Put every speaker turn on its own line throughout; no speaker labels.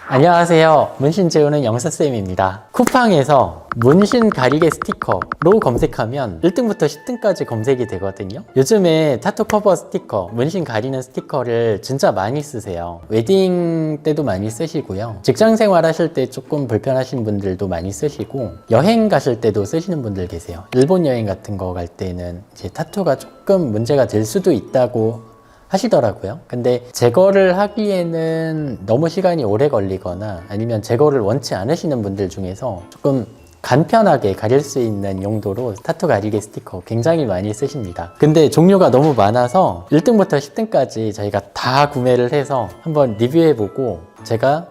안녕하세요. 문신 재우는 영사쌤입니다. 쿠팡에서 문신 가리개 스티커로 검색하면 1등부터 10등까지 검색이 되거든요. 요즘에 타투 커버 스티커, 문신 가리는 스티커를 진짜 많이 쓰세요. 웨딩 때도 많이 쓰시고요. 직장 생활 하실 때 조금 불편하신 분들도 많이 쓰시고, 여행 가실 때도 쓰시는 분들 계세요. 일본 여행 같은 거 갈 때는 이제 타투가 조금 문제가 될 수도 있다고 하시더라고요. 근데 제거를 하기에는 너무 시간이 오래 걸리거나 아니면 제거를 원치 않으시는 분들 중에서 조금 간편하게 가릴 수 있는 용도로 타투 가리개 스티커 굉장히 많이 쓰십니다. 근데 종류가 너무 많아서 1등부터 10등까지 저희가 다 구매를 해서 한번 리뷰해보고 제가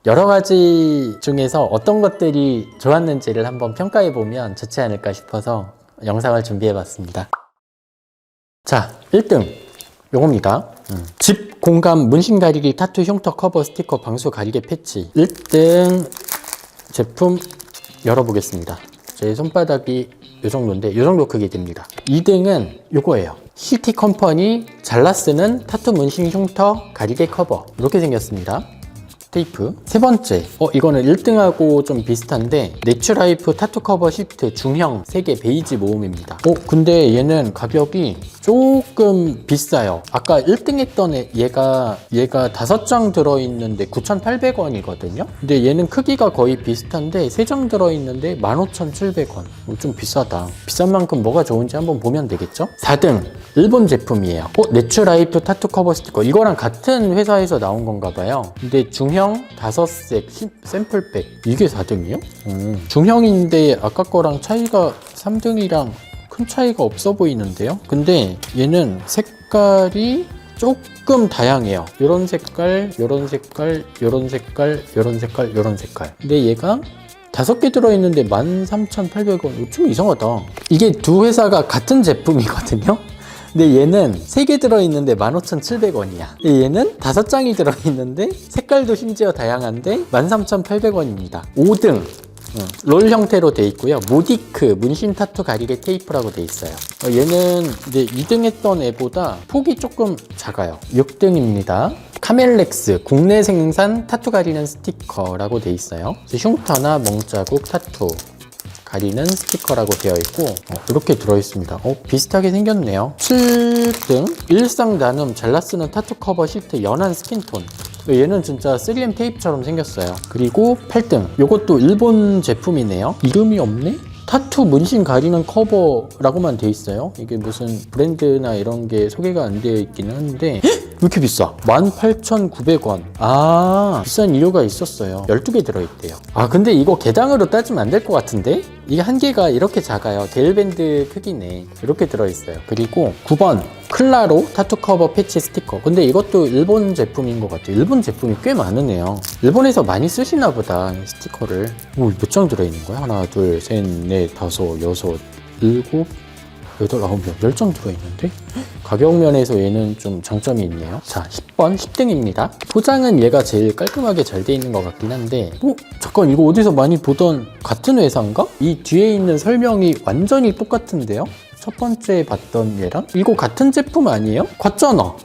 여러 가지 중에서 어떤 것들이 좋았는지를 한번 평가해보면 좋지 않을까 싶어서 영상을 준비해봤습니다. 자, 1등 요겁니다. 집 공감 문신 가리기 타투 흉터 커버 스티커 방수 가리개 패치 1등 제품 열어보겠습니다. 제 손바닥이 요 정도인데 요 정도 크기 됩니다. 2등은 요거예요. 시티 컴퍼니 잘라 쓰는 타투 문신 흉터 가리개 커버 이렇게 생겼습니다. 테이프. 세 번째, 이거는 1등하고 좀 비슷한데 내추라이프 타투 커버 시트 중형 3개 베이지 모음입니다. 근데 얘는 가격이 조금 비싸요. 아까 1등 했던 얘가 5장 들어있는데 9,800원이거든요. 근데 얘는 크기가 거의 비슷한데 3장 들어있는데 15,700원. 좀 비싸다. 비싼 만큼 뭐가 좋은지 한번 보면 되겠죠? 4등, 일본 제품이에요. 내추라이프 타투 커버 스티커. 이거랑 같은 회사에서 나온 건가 봐요. 근데 중형 5색 샘플팩. 이게 4등이요? 중형인데 아까 거랑 차이가 3등이랑 큰 차이가 없어 보이는데요. 근데 얘는 색깔이 조금 다양해요. 요런 색깔, 요런 색깔, 요런 색깔, 요런 색깔, 요런 색깔. 근데 얘가 5개 들어있는데 13,800원. 좀 이상하다. 이게 두 회사가 같은 제품이거든요. 근데 얘는 3개 들어있는데 15,700원이야. 얘는 5장이 들어있는데 색깔도 심지어 다양한데 13,800원입니다. 5등. 롤 형태로 돼 있고요. 모디크 문신 타투 가리개 테이프라고 돼 있어요. 얘는 이제 2등 했던 애보다 폭이 조금 작아요. 6등입니다. 카멜렉스 국내 생산 타투 가리는 스티커라고 돼 있어요. 흉터나 멍자국 타투 가리는 스티커라고 되어 있고 이렇게 들어있습니다. 비슷하게 생겼네요. 7등 일상 나눔 잘라 쓰는 타투 커버 시트 연한 스킨톤. 얘는 진짜 3M 테이프처럼 생겼어요. 그리고 8등 요것도 일본 제품이네요. 이름이 없네? 타투 문신 가리는 커버라고만 돼 있어요. 이게 무슨 브랜드나 이런 게 소개가 안 되어 있기는 한데 왜 이렇게 비싸? 18,900원. 비싼 이유가 있었어요. 12개 들어있대요. 근데 이거 개당으로 따지면 안 될 것 같은데? 이게 한 개가 이렇게 작아요. 데일밴드 크기네. 이렇게 들어있어요. 그리고 9번 클라로 타투 커버 패치 스티커. 근데 이것도 일본 제품인 것 같아요. 일본 제품이 꽤 많으네요. 일본에서 많이 쓰시나 보다, 이 스티커를. 몇 장 들어있는 거야? 하나, 둘, 셋, 넷, 다섯, 여섯, 일곱, 여덟, 아홉 명, 10장 들어있는데? 가격 면에서 얘는 좀 장점이 있네요. 자, 10번, 10등입니다. 포장은 얘가 제일 깔끔하게 잘 돼 있는 것 같긴 한데, 잠깐 이거 어디서 많이 보던 같은 회사인가? 이 뒤에 있는 설명이 완전히 똑같은데요? 첫 번째 봤던 얘랑? 이거 같은 제품 아니에요? 같잖아.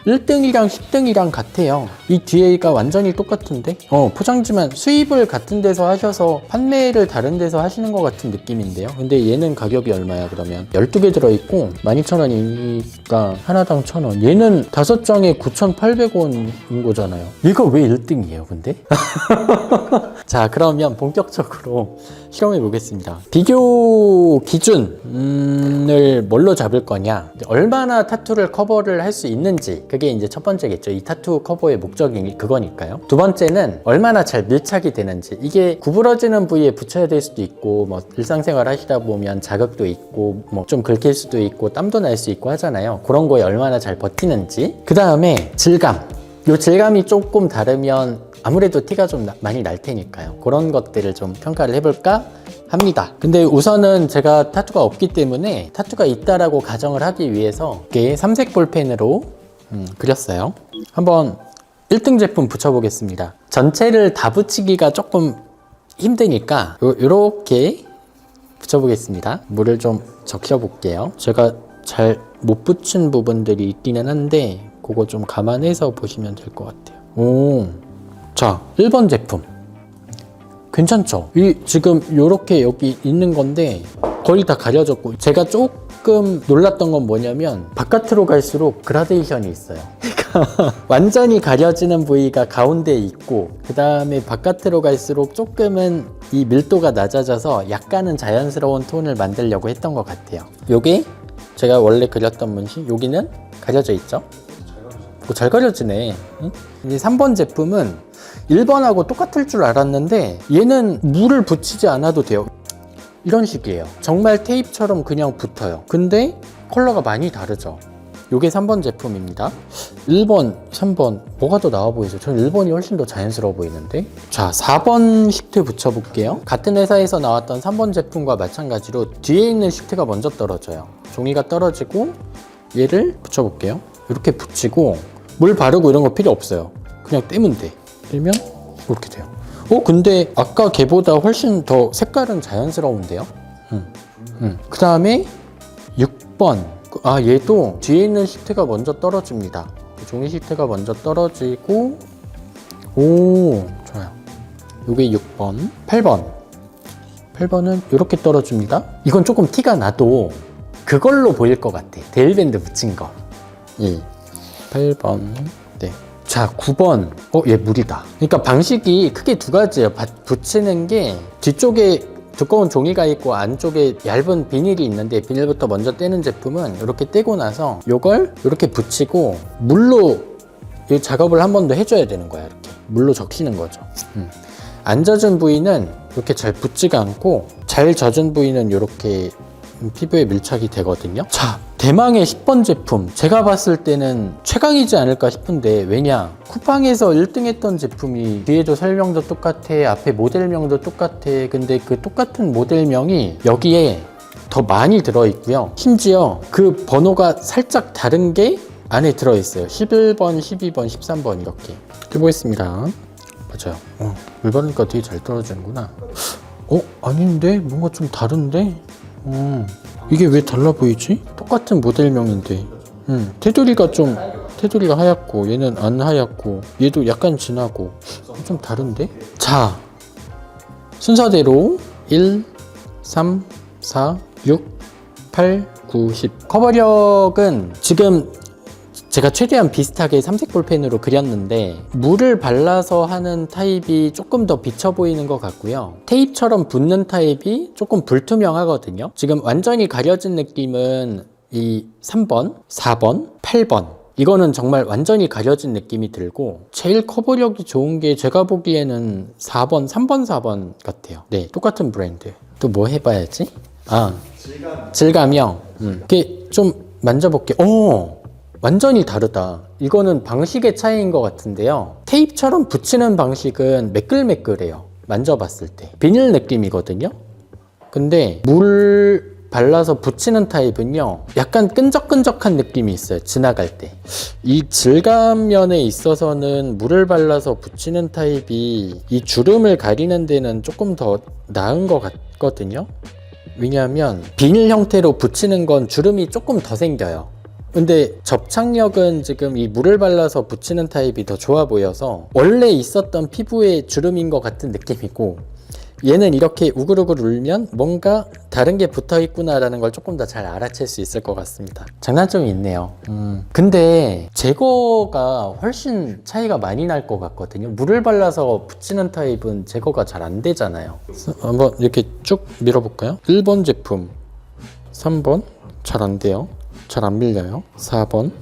1등이랑 10등이랑 같아요. 이 뒤에가 완전히 똑같은데? 포장지만 수입을 같은 데서 하셔서 판매를 다른 데서 하시는 것 같은 느낌인데요. 근데 얘는 가격이 얼마야 그러면? 12개 들어있고 12,000원이니까 하나당 1,000원. 얘는 5장에 9,800원인 거잖아요. 얘가 왜 1등이에요 근데? 자, 그러면 본격적으로 실험해 보겠습니다. 비교 기준을 뭘로 잡을 거냐? 얼마나 타투를 커버를 할 수 있는지, 그게 이제 첫 번째겠죠. 이 타투 커버의 목적이 그거니까요. 두 번째는 얼마나 잘 밀착이 되는지. 이게 구부러지는 부위에 붙여야 될 수도 있고, 일상생활 하시다 보면 자극도 있고, 좀 긁힐 수도 있고, 땀도 날 수 있고 하잖아요. 그런 거에 얼마나 잘 버티는지. 그 다음에 질감. 요 질감이 조금 다르면 아무래도 티가 좀 많이 날 테니까요. 그런 것들을 좀 평가를 해볼까 합니다. 근데 우선은 제가 타투가 없기 때문에 타투가 있다라고 가정을 하기 위해서 이렇게 삼색 볼펜으로 그렸어요. 한번 1등 제품 붙여보겠습니다. 전체를 다 붙이기가 조금 힘드니까 이렇게 붙여보겠습니다. 물을 좀 적셔볼게요. 제가 잘 못 붙인 부분들이 있기는 한데 그거 좀 감안해서 보시면 될 것 같아요. 자, 1번 제품. 괜찮죠? 이 지금 요렇게 여기 있는 건데 거의 다 가려졌고, 제가 조금 놀랐던 건 뭐냐면 바깥으로 갈수록 그라데이션이 있어요. 그러니까 완전히 가려지는 부위가 가운데에 있고, 그 다음에 바깥으로 갈수록 조금은 이 밀도가 낮아져서 약간은 자연스러운 톤을 만들려고 했던 것 같아요. 요게 제가 원래 그렸던 문신, 여기는 가려져 있죠? 잘 가려지네. 응? 이 3번 제품은 1번하고 똑같을 줄 알았는데 얘는 물을 붙이지 않아도 돼요. 이런 식이에요. 정말 테이프처럼 그냥 붙어요. 근데 컬러가 많이 다르죠. 요게 3번 제품입니다. 1번, 3번 뭐가 더 나아 보이죠? 저는 1번이 훨씬 더 자연스러워 보이는데. 자, 4번 시트 붙여볼게요. 같은 회사에서 나왔던 3번 제품과 마찬가지로 뒤에 있는 시트가 먼저 떨어져요. 종이가 떨어지고 얘를 붙여볼게요. 이렇게 붙이고 물 바르고 이런 거 필요 없어요. 그냥 떼면 돼. 떼면 이렇게 돼요. 근데 아까 걔보다 훨씬 더 색깔은 자연스러운데요? 그 다음에 6번. 얘도 뒤에 있는 시트가 먼저 떨어집니다. 종이 시트가 먼저 떨어지고, 좋아요. 요게 6번. 8번은 이렇게 떨어집니다. 이건 조금 티가 나도 그걸로 보일 것 같아. 데일밴드 붙인 거. 8번. 네. 자, 9번. 얘 물이다. 그러니까 방식이 크게 두 가지예요. 붙이는 게 뒤쪽에 두꺼운 종이가 있고 안쪽에 얇은 비닐이 있는데, 비닐부터 먼저 떼는 제품은 이렇게 떼고 나서 이걸 이렇게 붙이고 물로 이 작업을 한 번 더 해줘야 되는 거야. 이렇게 물로 적시는 거죠. 안 젖은 부위는 이렇게 잘 붙지가 않고, 잘 젖은 부위는 이렇게 피부에 밀착이 되거든요. 자, 대망의 10번 제품. 제가 봤을 때는 최강이지 않을까 싶은데, 왜냐? 쿠팡에서 1등 했던 제품이 뒤에도 설명도 똑같아, 앞에 모델명도 똑같아. 근데 그 똑같은 모델명이 여기에 더 많이 들어있고요. 심지어 그 번호가 살짝 다른 게 안에 들어있어요. 11번, 12번, 13번 이렇게. 해보겠습니다. 맞아요. 물 바르니까 되게 잘 떨어지는구나. 아닌데? 뭔가 좀 다른데? 이게 왜 달라 보이지? 똑같은 모델명인데. 테두리가 하얗고 얘는 안 하얗고 얘도 약간 진하고 좀 다른데? 자, 순서대로 1, 3, 4, 6, 8, 9, 10. 커버력은 지금 제가 최대한 비슷하게 삼색 볼펜으로 그렸는데, 물을 발라서 하는 타입이 조금 더 비쳐 보이는 것 같고요. 테이프처럼 붙는 타입이 조금 불투명하거든요. 지금 완전히 가려진 느낌은 이 3번, 4번, 8번. 이거는 정말 완전히 가려진 느낌이 들고, 제일 커버력이 좋은 게 제가 보기에는 4번, 3번, 4번 같아요. 네, 똑같은 브랜드. 또 뭐 해봐야지? 질감이요. 이게 좀 만져볼게요. 완전히 다르다. 이거는 방식의 차이인 것 같은데요. 테이프처럼 붙이는 방식은 매끌매끌해요. 만져봤을 때. 비닐 느낌이거든요. 근데 물 발라서 붙이는 타입은요, 약간 끈적끈적한 느낌이 있어요. 지나갈 때. 이 질감 면에 있어서는 물을 발라서 붙이는 타입이 이 주름을 가리는 데는 조금 더 나은 것 같거든요. 왜냐하면 비닐 형태로 붙이는 건 주름이 조금 더 생겨요. 근데 접착력은 지금 이 물을 발라서 붙이는 타입이 더 좋아 보여서 원래 있었던 피부의 주름인 것 같은 느낌이고, 얘는 이렇게 우글우글 울면 뭔가 다른 게 붙어 있구나 라는 걸 조금 더 잘 알아챌 수 있을 것 같습니다. 장단점이 있네요. 근데 제거가 훨씬 차이가 많이 날 것 같거든요. 물을 발라서 붙이는 타입은 제거가 잘 안 되잖아요. 한번 이렇게 쭉 밀어볼까요? 1번 제품, 3번 잘 안 돼요. 잘 안 밀려요. 4번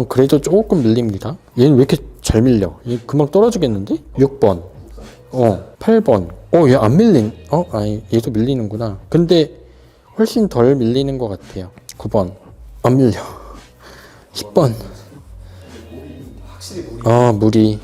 그래도 조금 밀립니다. 얘는 왜 이렇게 잘 밀려? 얘 금방 떨어지겠는데? 6번 8번 얘 안 밀린 아니 얘도 밀리는구나. 근데 훨씬 덜 밀리는 것 같아요. 9번 안 밀려. 10번 물이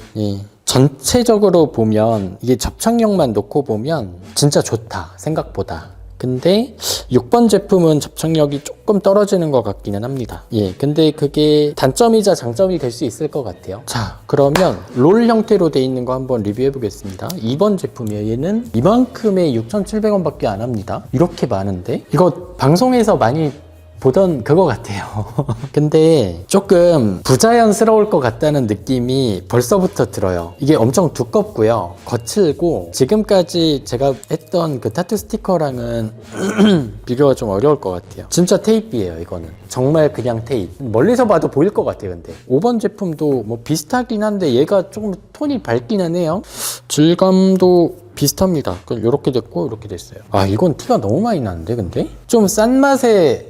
전체적으로 보면 이게 접착력만 놓고 보면 진짜 좋다 생각보다. 근데 6번 제품은 접착력이 조금 떨어지는 것 같기는 합니다. 근데 그게 단점이자 장점이 될 수 있을 것 같아요. 자, 그러면 롤 형태로 돼 있는 거 한번 리뷰해 보겠습니다. 2번 제품이에요. 얘는 이만큼의 6,700원 밖에 안 합니다. 이렇게 많은데? 이거 방송에서 많이 보던 그거 같아요. 근데 조금 부자연스러울 것 같다는 느낌이 벌써부터 들어요. 이게 엄청 두껍고요. 거칠고 지금까지 제가 했던 그 타투 스티커랑은 비교가 좀 어려울 것 같아요. 진짜 테이프예요, 이거는. 정말 그냥 테이프. 멀리서 봐도 보일 것 같아요, 근데. 5번 제품도 뭐 비슷하긴 한데 얘가 조금 톤이 밝기는 해요. 질감도 비슷합니다. 이렇게 됐고 이렇게 됐어요. 아, 이건 티가 너무 많이 나는데, 근데? 좀 싼 맛에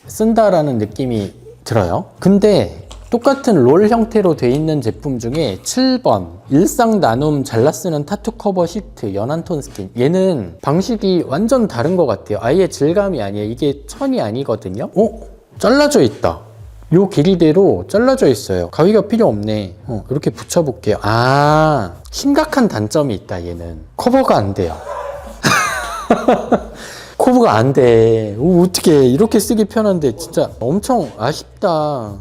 쓴다라는 느낌이 들어요. 근데 똑같은 롤 형태로 돼 있는 제품 중에 7번 일상 나눔 잘라 쓰는 타투 커버 시트 연한 톤 스킨, 얘는 방식이 완전 다른 것 같아요. 아예 질감이 아니에요. 이게 천이 아니거든요. 잘라져 있다. 요 길이대로 잘라져 있어요. 가위가 필요 없네. 이렇게 붙여볼게요. 아, 심각한 단점이 있다. 얘는 커버가 안 돼요. 커버가 안 돼. 어떻게 이렇게 쓰기 편한데 진짜 엄청 아쉽다.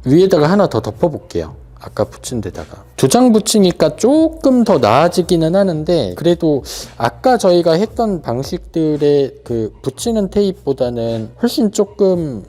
위에다가 하나 더 덮어볼게요. 아까 붙인 데다가 2장 붙이니까 조금 더 나아지기는 하는데, 그래도 아까 저희가 했던 방식들의 그 붙이는 테이프보다는 훨씬 조금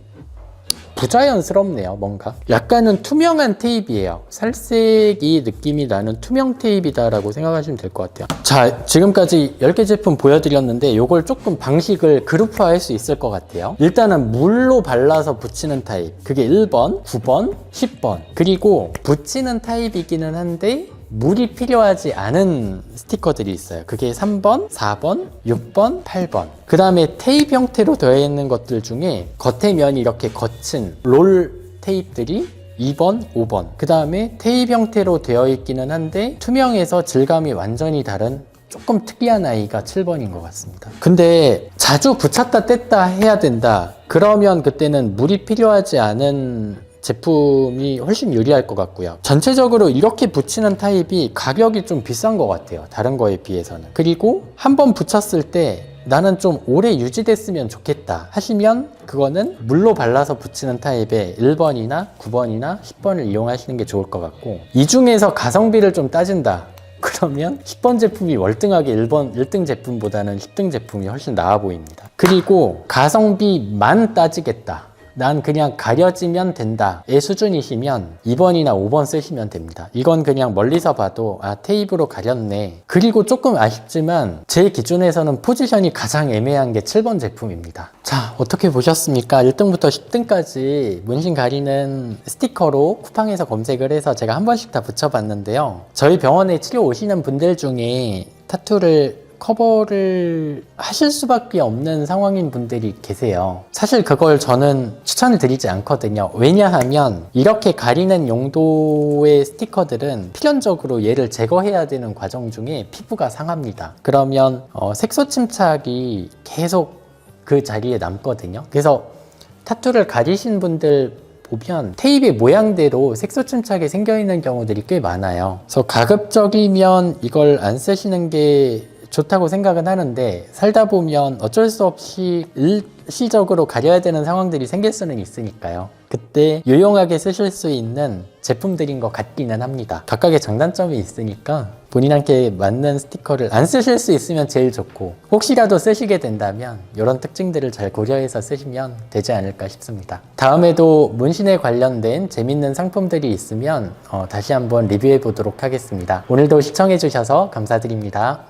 부자연스럽네요. 뭔가 약간은 투명한 테이프예요. 살색이 느낌이 나는 투명 테이프이다라고 생각하시면 될 것 같아요. 자, 지금까지 10개 제품 보여드렸는데 이걸 조금 방식을 그룹화할 수 있을 것 같아요. 일단은 물로 발라서 붙이는 타입, 그게 1번, 9번, 10번. 그리고 붙이는 타입이기는 한데 물이 필요하지 않은 스티커들이 있어요. 그게 3번, 4번, 6번, 8번. 그 다음에 테이프 형태로 되어 있는 것들 중에 겉에 면이 이렇게 거친 롤 테이프들이 2번, 5번. 그 다음에 테이프 형태로 되어 있기는 한데 투명해서 질감이 완전히 다른 조금 특이한 아이가 7번인 것 같습니다. 근데 자주 붙였다 뗐다 해야 된다, 그러면 그때는 물이 필요하지 않은 제품이 훨씬 유리할 것 같고요. 전체적으로 이렇게 붙이는 타입이 가격이 좀 비싼 것 같아요. 다른 거에 비해서는. 그리고 한번 붙였을 때 나는 좀 오래 유지됐으면 좋겠다 하시면 그거는 물로 발라서 붙이는 타입의 1번이나 9번이나 10번을 이용하시는 게 좋을 것 같고, 이 중에서 가성비를 좀 따진다, 그러면 10번 제품이 월등하게 1등 제품보다는 10등 제품이 훨씬 나아 보입니다. 그리고 가성비만 따지겠다, 난 그냥 가려지면 된다의 수준이시면 2번이나 5번 쓰시면 됩니다. 이건 그냥 멀리서 봐도 아, 테이프로 가렸네. 그리고 조금 아쉽지만 제 기준에서는 포지션이 가장 애매한 게 7번 제품입니다. 자, 어떻게 보셨습니까? 1등부터 10등까지 문신 가리는 스티커로 쿠팡에서 검색을 해서 제가 한 번씩 다 붙여봤는데요. 저희 병원에 치료 오시는 분들 중에 타투를 커버를 하실 수밖에 없는 상황인 분들이 계세요. 사실 그걸 저는 추천을 드리지 않거든요. 왜냐하면 이렇게 가리는 용도의 스티커들은 필연적으로 얘를 제거해야 되는 과정 중에 피부가 상합니다. 그러면 색소 침착이 계속 그 자리에 남거든요. 그래서 타투를 가리신 분들 보면 테이프의 모양대로 색소 침착이 생겨있는 경우들이 꽤 많아요. 그래서 가급적이면 이걸 안 쓰시는 게 좋다고 생각은 하는데, 살다 보면 어쩔 수 없이 일시적으로 가려야 되는 상황들이 생길 수는 있으니까요. 그때 유용하게 쓰실 수 있는 제품들인 것 같기는 합니다. 각각의 장단점이 있으니까 본인한테 맞는 스티커를 안 쓰실 수 있으면 제일 좋고, 혹시라도 쓰시게 된다면 이런 특징들을 잘 고려해서 쓰시면 되지 않을까 싶습니다. 다음에도 문신에 관련된 재밌는 상품들이 있으면 다시 한번 리뷰해 보도록 하겠습니다. 오늘도 시청해 주셔서 감사드립니다.